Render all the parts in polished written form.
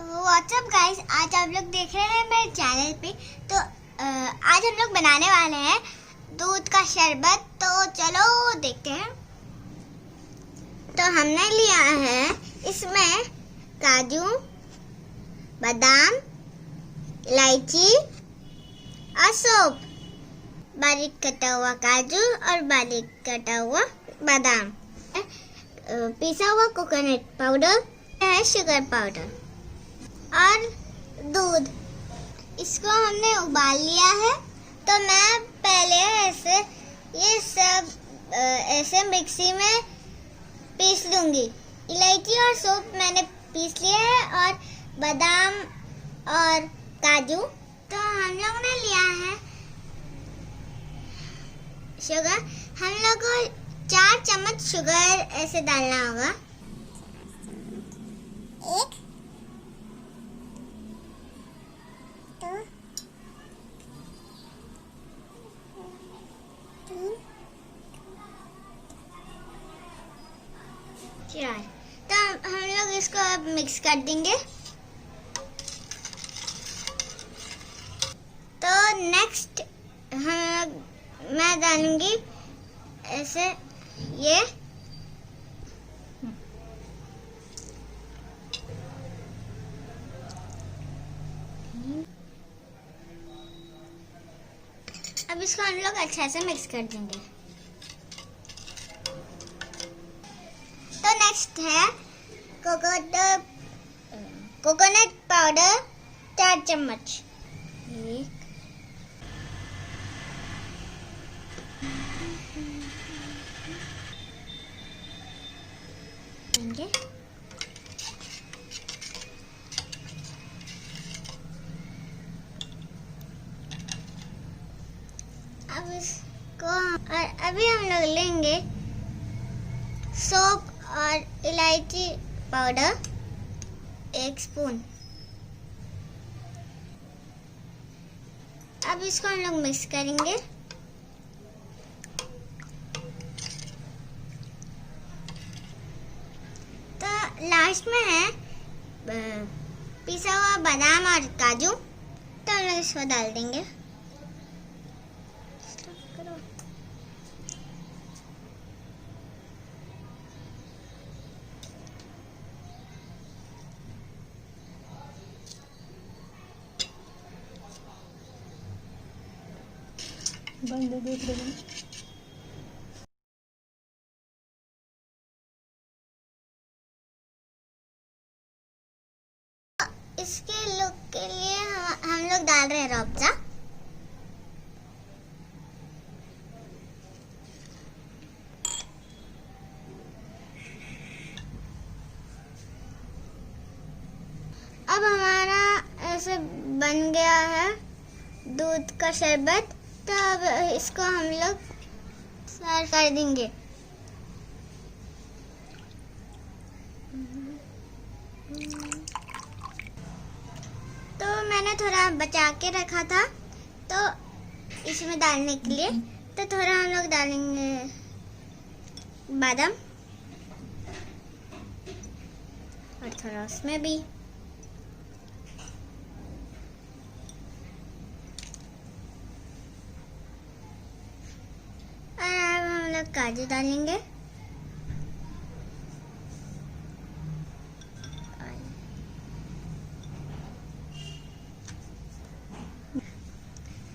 WhatsApp guys, आज आप लोग देख रहे हैं मेरे चैनल पे। तो आज हम लोग बनाने वाले हैं दूध का शरबत। तो चलो देखते हैं। तो हमने लिया है इसमें काजू, बादाम, इलायची और सौंफ, बारीक कटा हुआ काजू और बारीक कटा हुआ बादाम, पिसा हुआ कोकोनट पाउडर है, शुगर पाउडर और दूध। इसको हमने उबाल लिया है। तो मैं पहले ये सब ऐसे मिक्सी में पीस लूंगी। इलायची और सौंफ मैंने पीस लिया है और बादाम और काजू। तो हम लोग ने लिया है शुगर। हम लोग को 4 चम्मच शुगर ऐसे डालना होगा। 1 2 3 4। तो हम लोग इसको अब मिक्स कर देंगे। तो नेक्स्ट मैं डालूंगी ऐसे ये अब इसको हम लोग अच्छा से मिक्स कर देंगे। तो नेक्स्ट है कोकोनट पाउडर 4 चम्मच। 1 देंगे। अब इसको अभी हम लोग लेंगे सौंफ और इलायची पाउडर 1 स्पून। अब इसको हम लोग मिक्स करेंगे। तो लास्ट में है पिसा हुआ बादाम और काजू। तो हम लोग इसको डाल देंगे। बंद देख रहे हैं। इसके लुक के लिए हम लोग डाल रहे हैं रूअफ़ज़ा। अब हमारा ऐसे बन गया है दूध का शरबत। तो अब इसको हम लोग सर्व कर देंगे। तो मैंने थोड़ा बचा के रखा था तो इसमें डालने के लिए। तो थोड़ा हम लोग डालेंगे बादाम और थोड़ा उसमें भी। काजू डालेंगे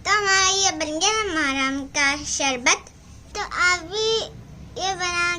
तो हमारा ये बन गया हमारा आम का शरबत। तो आप भी ये बना